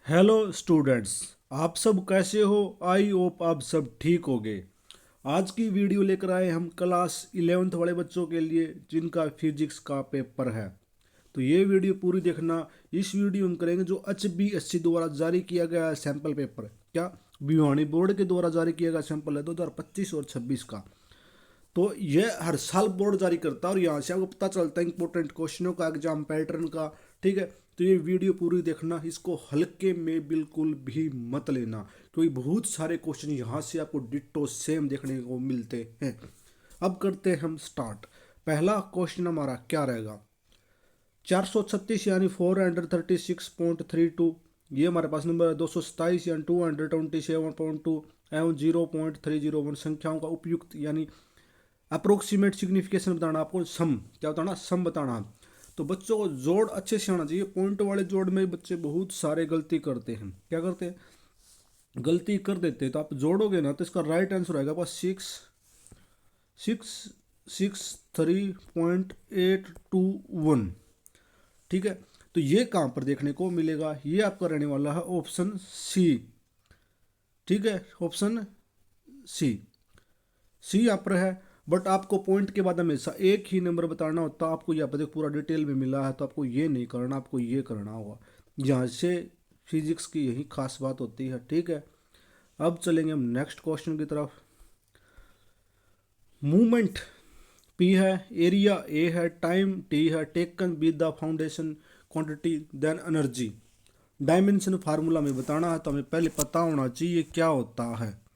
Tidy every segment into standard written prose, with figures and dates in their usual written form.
Hello students, आप सब कैसे हो। आई होप आप सब ठीक होगे। आज की वीडियो लेकर आए हम क्लास 11th वाले बच्चों के लिए जिनका फिजिक्स का पेपर है। तो ये वीडियो पूरी देखना। इस वीडियो में हम करेंगे जो HBSC द्वारा जारी किया गया है सैंपल पेपर। क्या भिवानी बोर्ड के द्वारा जारी किया गया सैंपल है 2025 और 26 का। तो ये हर साल बोर्ड जारी करता है और यहाँ से आपको पता चलता है इंपॉर्टेंट क्वेश्चनों का, एग्जाम पैटर्न का। ठीक है, तो ये वीडियो पूरी देखना, इसको हल्के में बिल्कुल भी मत लेना, क्योंकि बहुत सारे क्वेश्चन यहाँ से आपको डिट्टो सेम देखने को मिलते हैं। अब करते हैं हम स्टार्ट। पहला क्वेश्चन हमारा क्या रहेगा, 436 यानी 436.32। ये हमारे पास नंबर है 227 यानी 227.2 एवं 0.301 संख्याओं का उपयुक्त यानी अप्रोक्सीमेट सिग्निफिकेशन बताना। आपको सम क्या बताना, सम बताना। तो बच्चों को जोड़ अच्छे से आना चाहिए। पॉइंट वाले जोड़ में बच्चे बहुत सारे गलती करते हैं। क्या करते हैं, गलती कर देते हैं। तो आप जोड़ोगे ना तो इसका राइट आंसर आएगा आपका 6,663.821। ठीक है, तो ये कहाँ पर देखने को मिलेगा, ये आपका रहने वाला है ऑप्शन सी। ठीक है, ऑप्शन सी, सी यहाँ पर है। बट आपको पॉइंट के बाद हमेशा एक ही नंबर बताना होता है। आपको यहाँ पर देखो पूरा डिटेल में मिला है, तो आपको ये नहीं करना, आपको ये करना होगा। यहाँ से फिजिक्स की यही खास बात होती है। ठीक है, अब चलेंगे हम नेक्स्ट क्वेश्चन की तरफ। मूवमेंट पी है, एरिया ए है, टाइम टी है, taken with the foundation quantity then energy. Dimension formula में बताना है, तो हमें पहले पता होना चाहिए क्या होता है।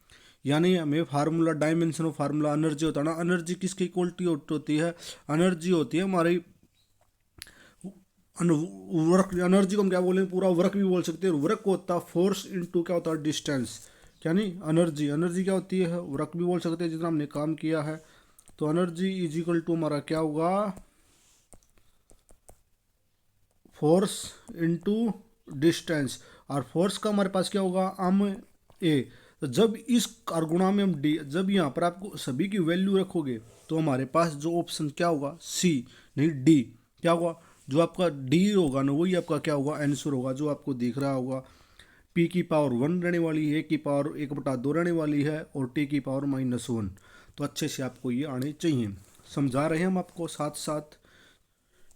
यानी हमें formula, dimension of formula energy होता है ना। एनर्जी किसकी इक्वलिटी होती है, एनर्जी होती है हमारी वर्क। एनर्जी को हम क्या बोलेंगे, पूरा वर्क भी बोल सकते हैं। वर्क होता है फोर्स इनटू क्या होता है, डिस्टेंस। यानी एनर्जी, एनर्जी क्या होती है, वर्क भी बोल सकते हैं जितना हमने काम किया है। तो एनर्जी इज इक्वल टू हमारा क्या होगा, फोर्स इनटू डिस्टेंस। और फोर्स का हमारे पास क्या होगा, एम ए। तो जब इस और गुणा में हम डी, जब यहाँ पर आपको सभी की वैल्यू रखोगे तो हमारे पास जो ऑप्शन क्या होगा, सी नहीं डी। क्या होगा, जो आपका डी होगा ना वही आपका क्या होगा, आंसर होगा। जो आपको दिख रहा होगा, पी की पावर 1 रहने वाली है, की पावर 1/2 रहने वाली है, और टी की पावर -1। तो अच्छे से आपको ये आने चाहिए। समझा रहे हैं हम आपको, साथ साथ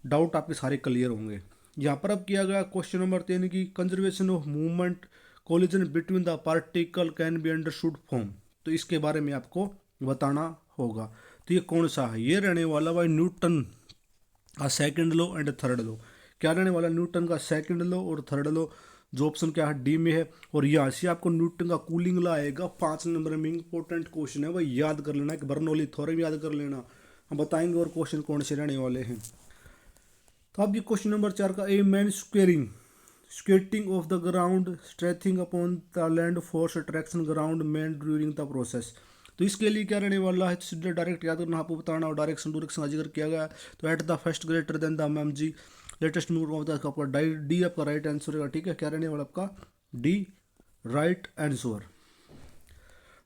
डाउट आपके सारे क्लियर होंगे। यहाँ पर अब किया गया क्वेश्चन नंबर 3 की conservation of movement collision between the particle can be understood form. तो इसके बारे में आपको बताना होगा। तो ये कौन सा है, ये रहने वाला भाई न्यूटन का second law and third law. क्या रहने वाला, न्यूटन का सेकंड लॉ और थर्ड लॉ। जो ऑप्शन क्या है, डी में है। और यहाँ से आपको न्यूटन का कूलिंग लॉ आएगा 5 नंबर में। इंपॉर्टेंट क्वेश्चन है भाई, याद कर लेना। एक बर्नौली थ्योरम याद कर लेना। हम बताएंगे और क्वेश्चन कौन से रहने वाले हैं। तो अब ये क्वेश्चन नंबर 4 का, a man squaring skating of the ground stretching upon the land force attraction ground man during the process. तो इसके लिए क्या रहने वाला है, सीधे डायरेक्ट याद करना, आपको बताना। और डायरेक्शन डायरेक्शन का जिक्र किया गया। तो at the first greater than the M G latest move of the आपका डी आपका राइट आंसर है। ठीक है, क्या रहने वाला आपका डी राइट आंसर।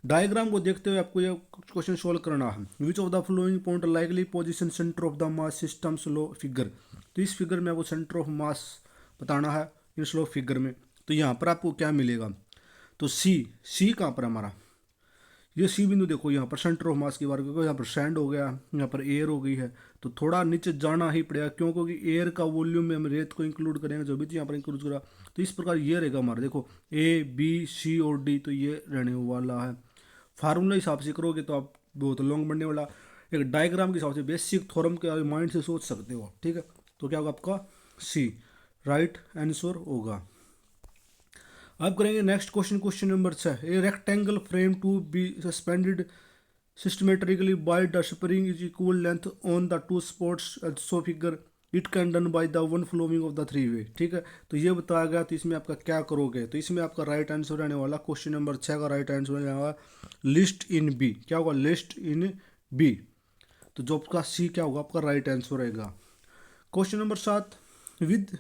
डायग्राम को देखते हुए आपको यह क्वेश्चन सोल्व करना है। Which of the flowing point likely position centre of the mass system slow figure. तो इस फिगर में आपको सेंटर ऑफ मास बताना है इन स्लो फिगर में। तो यहाँ पर आपको क्या मिलेगा, तो सी, सी कहाँ पर हमारा, ये सी बिंदु देखो। यहाँ पर सेंटर ऑफ मास की बात करो, यहाँ पर सैंड हो गया, यहाँ पर एयर हो गई है। तो थोड़ा नीचे जाना ही पड़ेगा, क्यों, क्योंकि एयर का वॉल्यूम में हम रेत को इंक्लूड करेंगे, जो भी यहाँ पर इंक्लूड करा। तो इस प्रकार ये रहेगा हमारा, देखो ए बी सी और डी। तो ये रहने वाला है। फार्मूला हिसाब से करोगे तो आप बहुत लॉन्ग बनने वाला। एक डायग्राम के हिसाब से बेसिक थ्योरम के माइंड से सोच सकते हो। ठीक है, तो क्या होगा आपका सी राइट आंसर होगा। अब करेंगे next question, question number 6। A rectangle frame to be suspended symmetrically by the spring is equal length on the two spots so figure it can done by the one flowing of the three way. ठीक है, तो ये बताया गया। तो इसमें आपका क्या करोगे, तो इसमें आपका राइट आंसर रहने वाला, क्वेश्चन नंबर 6 का राइट आंसर रहने वाला लिस्ट इन बी। क्या होगा, लिस्ट इन बी। तो जो आपका सी क्या होगा, आपका राइट आंसर रहेगा। Question number 7, with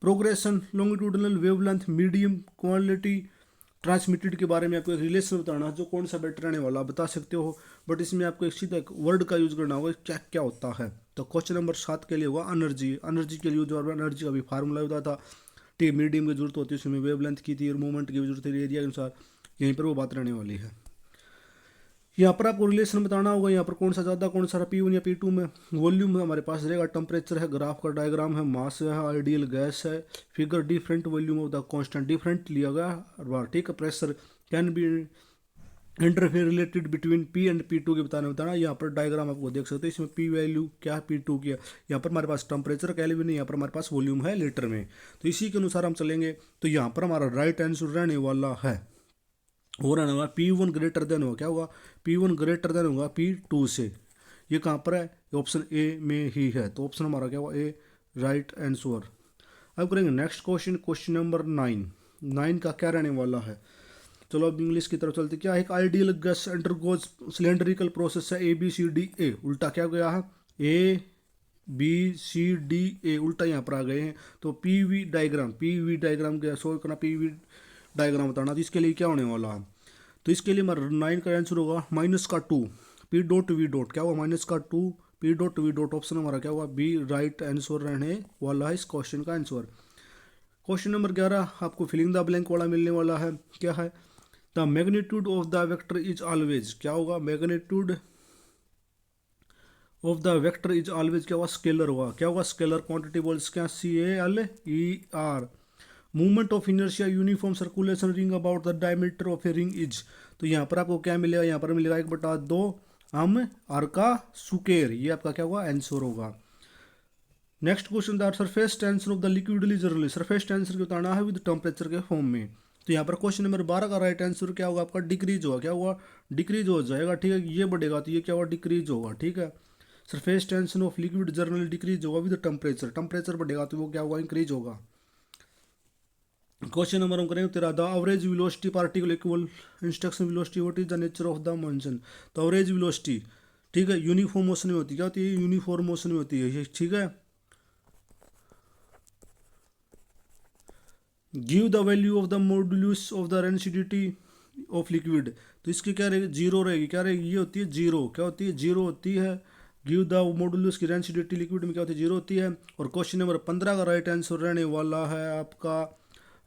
progression longitudinal wavelength medium quality transmitted के बारे में आपको एक रिलेशन बताना है। जो कौन सा बेटर रहने वाला बता सकते हो, बट इसमें आपको एक सीधा एक वर्ड का यूज करना होगा, क्या क्या होता है। तो क्वेश्चन नंबर 7 के लिए होगा एनर्जी। एनर्जी के लिए यूज, और एनर्जी का भी फार्मूला होता था ठीक है, मीडियम की जरूरत होती है, उसमें वेवलेंथ की थी और मूवमेंट की भी जरूरत है एरिया के अनुसार, यहीं पर वो बात रहने वाली है। यहाँ पर आपको रिलेशन बताना होगा, यहाँ पर कौन सा ज़्यादा कौन सा P1 या P2 में। वॉल्यूम हमारे पास रहेगा, टेम्परेचर है, ग्राफ का डायग्राम है, मास है, आइडियल गैस है, figure different volume of the constant different लिया गया, ठीक है। Pressure can be interfere related between P and P2 के बताना। यहाँ पर डायग्राम आपको देख सकते हैं, इसमें P वैल्यू क्या है, P2 की है। यहाँ पर हमारे पास टेम्परेचर केल्विन है, यहाँ पर हमारे पास वॉल्यूम है लीटर में, तो इसी के अनुसार हम चलेंगे। तो यहाँ पर हमारा राइट आंसर रहने वाला है, हो रहने वाला P1 ग्रेटर देन होगा, क्या होगा, P1 ग्रेटर देन होगा P2 से। ये कहाँ पर है, ऑप्शन ए में ही है, तो ऑप्शन हमारा क्या हुआ, ए राइट आंसर। अब करेंगे नेक्स्ट क्वेश्चन, क्वेश्चन नंबर 9 का क्या रहने वाला है। चलो अब इंग्लिश की तरफ चलते। क्या एक ideal gas undergoes cylindrical process है ABCDA, उल्टा क्या गया है, ABCDA उल्टा यहाँ पर आ गए हैं। तो PV डायग्राम क्या सोल्व करना, PV डायग्राम बताना। तो इसके लिए क्या होने वाला है, तो इसके लिए हमारा 9 का आंसर होगा -2 P.V. क्या होगा, -2 P.V. ऑप्शन हमारा क्या होगा, बी राइट आंसर रहने वाला है इस क्वेश्चन का आंसर। क्वेश्चन नंबर 11 आपको फिलिंग द ब्लैंक वाला मिलने वाला है, क्या है, the magnitude of the vector is always, क्या होगा, magnitude of the vector is always क्या होगा, स्केलर होगा, क्या होगा, स्केलर क्वांटिटी बोल्स क्या, CALER। Movement of inertia uniform circulation ring about the diameter of a ring is, तो यहाँ पर आपको क्या मिलेगा, यहाँ पर मिलेगा 1/2 आर का स्क्वायर, ये आपका क्या होगा, आंसर होगा। Next question, the surface tension of the liquid is generally, surface tension को बताना है विद टेम्परेचर के फॉर्म में। तो यहाँ पर क्वेश्चन नंबर 12 का राइट आंसर क्या होगा आपका, डिक्रीज होगा, क्या होगा, डिक्रीज हो जाएगा, ठीक है। ये बढ़ेगा तो ये क्या होगा, डिक्रीज होगा, ठीक है। Surface tension of liquid generally decrease होगा विद टेम्परेचर, टेम्परेचर बढ़ेगा तो वो क्या होगा, इंक्रीज होगा। क्वेश्चन नंबर हम करेंगे 13, the average velocity particle equal instruction velocity, what is the nature of the motion. तो एवरेज वेलोसिटी, ठीक है, यूनिफॉर्म मोशन में होती है, क्या होती है, यूनिफॉर्म मोशन में होती है, ठीक है। Give the value of the modulus of the rancidity of liquid, तो इसकी क्या रहेगी, जीरो रहेगी, क्या रहेगी, ये होती है जीरो, क्या होती है, जीरो होती है। गिव द मॉडुलस की रेंसिडिटी लिक्विड में क्या होती है, जीरो होती है। और क्वेश्चन नंबर 15 का राइट आंसर रहने वाला है आपका,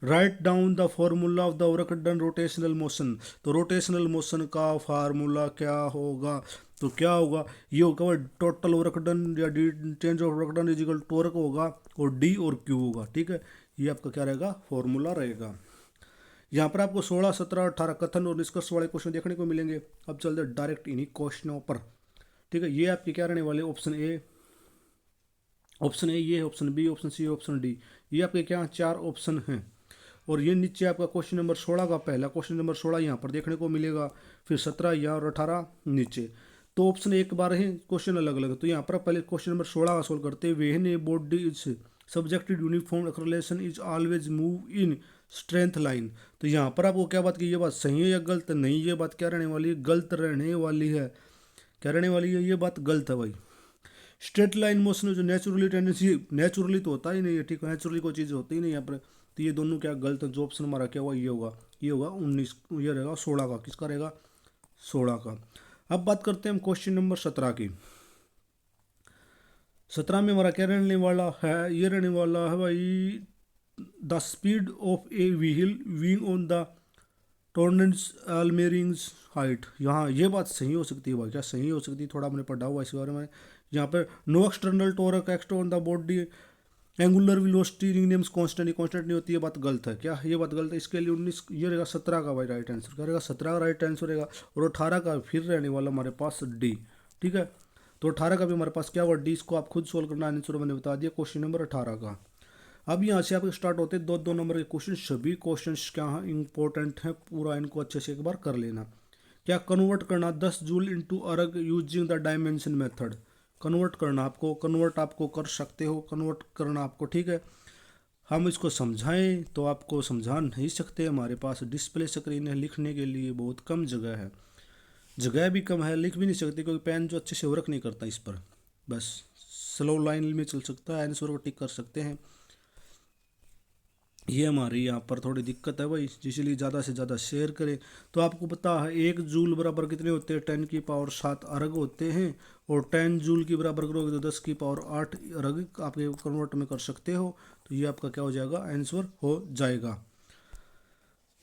write down the formula of the work done rotational motion, तो रोटेशनल मोशन का फार्मूला क्या होगा, तो क्या होगा, ये होगा टोटल वर्क डन या change of work done is equal to work होगा, और डी और क्यू होगा, ठीक है। ये आपका क्या रहेगा, फॉर्मूला रहेगा। यहाँ पर आपको 16, 17, 18 कथन और निष्कर्ष वाले क्वेश्चन देखने को मिलेंगे। अब चलते डायरेक्ट इन्हीं क्वेश्चनों पर, ठीक है। ये आपके क्या रहने वाले, ऑप्शन ए, ये option B, option C, option D, ये आपके क्या 4 ऑप्शन हैं। और ये नीचे आपका क्वेश्चन नंबर 16 का पहला क्वेश्चन नंबर 16 यहाँ पर देखने को मिलेगा, फिर 17 यहाँ और 18 नीचे। तो ऑप्शन एक बार है, क्वेश्चन अलग अलग। तो यहाँ पर पहले क्वेश्चन नंबर 16 का सोल्व करते हुए, when a body is subjected uniform acceleration is always move in strength line, तो यहाँ पर आपको क्या बात की, ये बात सही है या गलत, नहीं, ये बात क्या रहने वाली है, गलत रहने वाली है, क्या रहने वाली है, ये बात गलत है भाई। स्ट्रेट लाइन मोशन जो नेचुरली टेंडेंसी, नेचुरली तो होता ही नहीं है, ठीक है, नेचुरली कोई चीज़ होती ही नहीं यहाँ पर। तो ये दोनों क्या गलत है, जो ऑप्शन हमारा क्या हुआ, ये होगा, ये होगा 19, ये रहेगा 16 का, किसका रहेगा, 16 का। अब बात करते हैं हम क्वेश्चन नंबर 17 की। 17 में हमारा क्या रहने वाला है, ये रहने वाला है भाई, the speed of a wheel wing on the टॉर्नेंस अल्मेरिंग्स हाइट, यहाँ ये बात सही हो सकती है भाई, क्या सही हो सकती है, थोड़ा हमने पढ़ा हुआ इस बारे में। यहाँ पर no external torque act on the body, angular velocity ring constant, constant नहीं होती, ये बात गलत है, क्या ये बात गलत है। इसके लिए 19, ये रहेगा 17 का भाई राइट आंसर, क्या रहेगा, 17 का राइट आंसर रहेगा। और 18 का फिर रहने वाला हमारे पास डी, ठीक है। तो 18 का भी हमारे पास क्या हुआ, डी, इसको आप खुद सोल्व करना, आंसर मैंने बता दिया क्वेश्चन नंबर 18 का। अब यहाँ से आपके स्टार्ट होते हैं 2-2 नंबर के क्वेश्चन, सभी क्वेश्चन क्या हैं, इंपॉर्टेंट हैं, पूरा इनको अच्छे से एक बार कर लेना। क्या कन्वर्ट करना 10 जूल इंटू अर्ग using the dimension method, convert करना आपको, कन्वर्ट आपको कर सकते हो, कन्वर्ट करना आपको, ठीक है। हम इसको समझाएं तो आपको समझा नहीं सकते, हमारे पास डिस्प्ले स्क्रीन है, लिखने के लिए बहुत कम जगह है, जगह भी कम है, लिख भी नहीं सकते क्योंकि पेन जो अच्छे से वर्क नहीं करता इस पर, बस स्लो लाइन में चल सकता है, आंसर को टिक कर सकते हैं। ये हमारी यहाँ पर थोड़ी दिक्कत है भाई, इसलिए ज़्यादा से ज़्यादा शेयर करें। तो आपको पता है 1 जूल बराबर कितने होते हैं, 10⁻7 अर्ग होते हैं। और 10 जूल की बराबर करोगे तो 10⁸8 अर्ग आपके कन्वर्ट में कर सकते हो। तो ये आपका क्या हो जाएगा, आंसर हो जाएगा।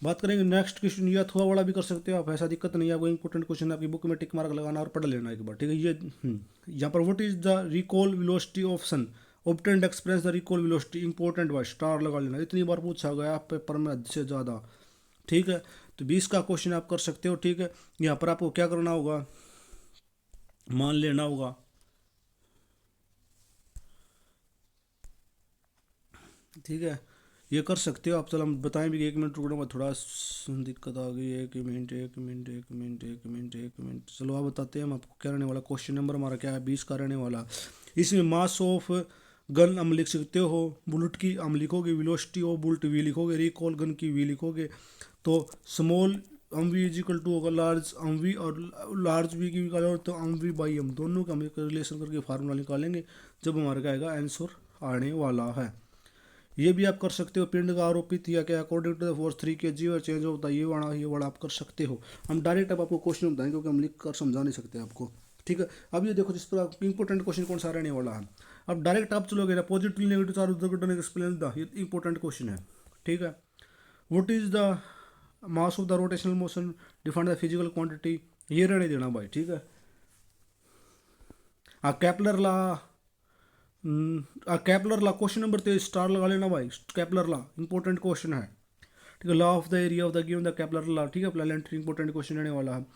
बात करेंगे नेक्स्ट क्वेश्चन, ये अथवा वाला भी कर सकते हो आप, ऐसा दिक्कत नहीं है। आपको इंपॉर्टेंट क्वेश्चन आपकी बुक में टिक मार्क लगाना और पढ़ लेना एक बार, ठीक है। ये यहाँ पर what is the recoil velocity of sun obtained experiences the recoil velocity, important by star लगा लेना, इतनी बार पूछा गया आप पेपर में हद से ज़्यादा, ठीक है। तो 20 का क्वेश्चन आप कर सकते हो, ठीक है। यहाँ पर आपको क्या करना होगा, मान लेना होगा, ठीक है। ये कर सकते हो आप। चलो हम बताएं भी, 1 मिनट रुकना, मैं थोड़ा दिक्कत आ गई है। 1 minute 1 minute 1 minute 1 minute 1 minute, चलो आप बताते हैं हम आपको क्या रहने वाला। क्वेश्चन नंबर हमारा क्या है, 20 का रहने वाला। इसमें मास ऑफ गन हम लिख सकते हो, बुलेट की हम लिखोगे, वेलोसिटी ऑफ बुलेट वी लिखोगे, रिकॉल गन की वी लिखोगे। तो small M V is equal to होगा लार्ज एम वी, और लार्ज वी की निकालो तो एम वी बाई एम, दोनों का हम एक रिलेशन करके फार्मूला निकालेंगे, जब हमारा क्या आएगा, आंसर आने वाला है। ये भी आप कर सकते हो, पिंड का आरोपित या क्या according to the force 3 kg और चेंज होता है, ये वाला आप कर सकते हो। हम डायरेक्ट अब आपको क्वेश्चन बताएंगे, क्योंकि हम लिख कर समझा नहीं सकते आपको, ठीक है। अब ये देखो, जिस पर आप इंपॉर्टेंट क्वेश्चन कौन सा रहने वाला है। अब डायरेक्ट आप चलोगे ना, पॉजिटिव नेगेटिव चार्ज उधर एक्सप्लेन द, ये इंपॉर्टेंट क्वेश्चन है, ठीक है। What is the mass of the rotational motion, defined the physical quantity, ये रहने देना भाई, ठीक है। कैपलर ला, कैपलर ला क्वेश्चन नंबर 23 स्टार लगा लेना भाई, कैपलर ला इंपॉर्टेंट क्वेश्चन है, ठीक है। Law of the area of the given the Kepler law, ठीक है, प्लैनेटरी इंपॉर्टेंट क्वेश्चन रहने वाला है।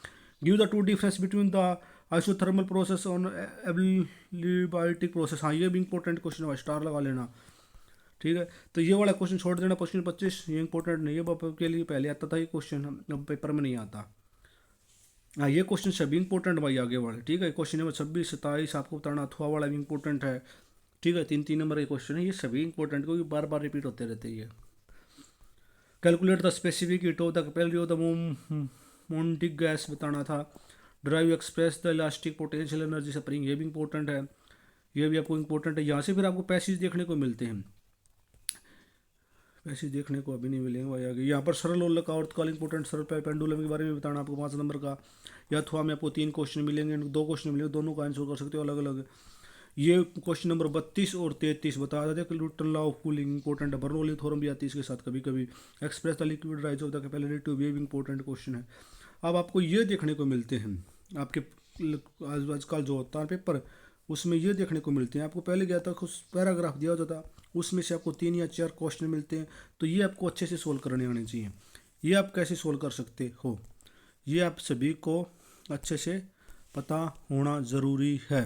Give the two difference between the isothermal process on adiabatic process, हाँ ये भी इंपॉर्टेंट क्वेश्चन है, स्टार लगा लेना, ठीक है। तो ये वाला क्वेश्चन छोड़ देना, क्वेश्चन 25 ये इंपॉर्टेंट नहीं है, पेपर के लिए पहले आता था ये क्वेश्चन, अब पेपर में नहीं आता। हाँ ये क्वेश्चन सभी इंपॉर्टेंट भाई आगे वाले, ठीक है। क्वेश्चन नंबर 26 27 आपको बताना, अथवा वाला भी इंपॉर्टेंट है, ठीक है। 3 3 नंबर के क्वेश्चन है, ये सभी इंपॉर्टेंट, क्योंकि बार बार रिपीट होते रहते हैं ये। Calculate the specific heat of the capillary of the monatomic gas बताना था। Derive express the elastic potential energy spring, ये भी इंपॉर्टेंट है, ये भी आपको इंपॉर्टेंट है। यहाँ से फिर आपको पैसेज देखने को मिलते हैं, पैसेज देखने को अभी नहीं मिलेंगे भाई आगे। यहाँ पर सरल और लकाउट इंपॉर्टेंट सरल पेंडुलम के बारे में बताना आपको 5 नंबर का। या अथवा में आपको 3 क्वेश्चन मिलेंगे, 2 क्वेश्चन मिलेंगे, दोनों का आंसर कर सकते हो अलग अलग। ये क्वेश्चन नंबर 32 और 33 बता देते हैं। Newton law of cooling important है, बर्नौली थ्योरम भी आती है इसके साथ कभी कभी। Express the liquid rise of the capillary tube, ये भी इंपॉर्टेंट क्वेश्चन है। अब आपको ये देखने को मिलते हैं आपके आजकल जो होता है पेपर, उसमें ये देखने को मिलते हैं आपको। पहले गया था कुछ पैराग्राफ दिया होता था, उसमें से आपको 3 या 4 क्वेश्चन मिलते हैं, तो ये आपको अच्छे से सोल्व करने आने चाहिए। ये आप कैसे सोल्व कर सकते हो, ये आप सभी को अच्छे से पता होना ज़रूरी है।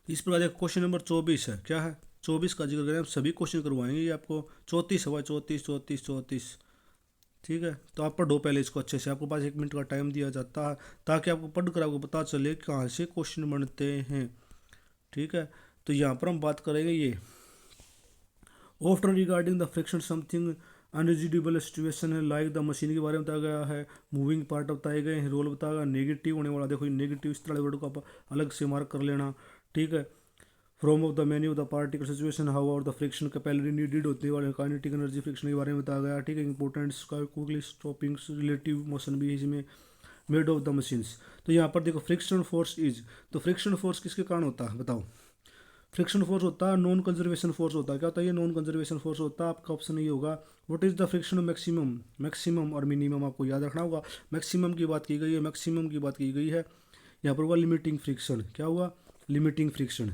इस प्रकार देखो, क्वेश्चन नंबर 24 है, क्या है 24 का जिक्र करें, हम सभी क्वेश्चन करवाएंगे। ये आपको 34 हुआ, 34, ठीक है। तो आप पढ़ो पहले इसको अच्छे से, आपको पास 1 मिनट का टाइम दिया जाता है, ताकि आपको पढ़ कर आपको पता चले कहाँ से क्वेश्चन बनते हैं, ठीक है। तो यहाँ पर हम बात करेंगे ये after regarding the friction something अनरिजिडेबल सिचुएशन है, लाइक द मशीन के बारे में बताया गया है, मूविंग पार्ट बताए गए हैं, रोल बताया गया, नेगेटिव होने वाला। देखो नेगेटिव इस तरह वर्ड को आप अलग से मार्क कर लेना, ठीक है। From of the menu of the particle situation, how और द फ्रिक्शन कैपेलरी नीडेड होते वाले काइनेटिक एनर्जी फ्रिक्शन के बारे में बताया गया, ठीक है। इंपॉर्टेंस का क्विकली स्टॉपिंग रिलेटिव मोशन भी इसमें, मेड ऑफ द मशीन्स। तो यहाँ पर देखो फ्रिक्शन फोर्स इज, तो फ्रिक्शन फोर्स किसके कारण होता है बताओ। फ्रिक्शन फोर्स होता है नॉन कंजर्वेशन फोर्स होता है। क्या होता है ये नॉन कंजर्वेशन फोर्स होता है, आपका ऑप्शन ये होगा। What is the friction maximum, maximum और मिनिमम आपको याद रखना होगा। मैक्सिमम की बात की गई है, मैक्सिमम की बात की गई है। यहाँ पर हुआ लिमिटिंग फ्रिक्शन, क्या हुआ limiting friction.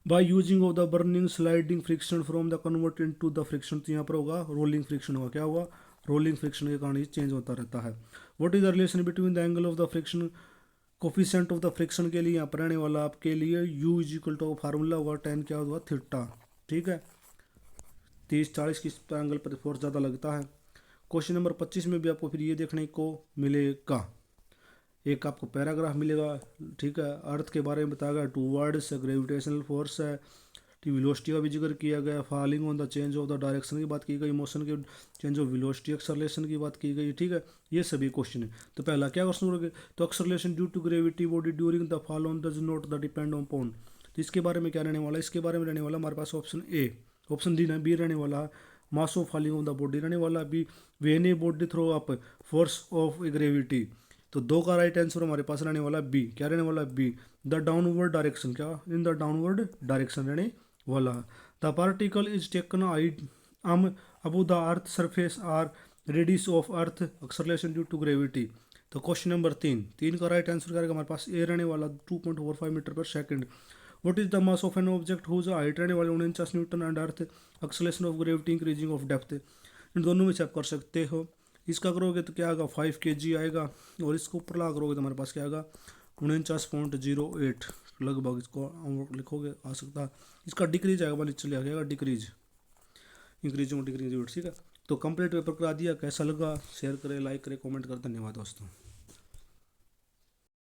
By using of the burning sliding friction from the convert into the friction, तो यहाँ पर होगा रोलिंग फ्रिक्शन होगा, क्या होगा रोलिंग फ्रिक्शन के कारण ये चेंज होता रहता है। What is the relation between the angle of the friction, coefficient of the friction के लिए यहाँ पर रहने वाला आपके लिए u is equal to formula होगा tan क्या होगा थीटा, ठीक है। 30 40 किस एंगल पर फोर्स ज़्यादा लगता है। क्वेश्चन नंबर 25 में भी आपको फिर ये देखने को मिलेगा, एक आपको पैराग्राफ मिलेगा, ठीक है। अर्थ के बारे में बताया गया, टूवर्ड्स ग्रेविटेशनल फोर्स है, वेलोसिटी का भी जिक्र किया गया, falling on the change of the direction की बात की गई, मोशन के चेंज ऑफ वेलोसिटी एक्सेलरेशन की बात की गई, ठीक है। ये सभी क्वेश्चन है। तो पहला क्या क्वेश्चन करोगे, तो acceleration due to gravity body during the fall on does not the depend on, तो इसके बारे में क्या रहने वाला है, इसके बारे में रहने वाला हमारे पास option A, option D B रहने वाला mass of falling of the body रहने वाला B when a body throw up force of gravity. तो दो का राइट आंसर हमारे पास रहने वाला बी, क्या रहने वाला बी द डाउनवर्ड डायरेक्शन, क्या इन द डाउनवर्ड डायरेक्शन रहने वाला। The particle is taken above the earth surface R radius of earth acceleration due to gravity. तो क्वेश्चन नंबर 3 का राइट आंसर करेगा हमारे पास ए रहने वाला 2.45 मीटर पर second. What is the mass of an object whose height रहने वाले 49 newton and earth acceleration of gravity increasing of depth. इन दोनों में से आप कर सकते हो। इसका करोगे तो क्या आएगा 5 kg आएगा, और इसको ऊपर ला करोगे तो हमारे पास क्या आएगा 49.08 लगभग, इसको लिखोगे आ सकता है। इसका डिक्रीज आएगा, नीचे चले आएगा डिक्रीज, इंक्रीजिंग डिक्रीज, ठीक है। तो कंप्लीट पेपर करा दिया, कैसा लगा शेयर करें, लाइक करें, कमेंट करें। धन्यवाद दोस्तों।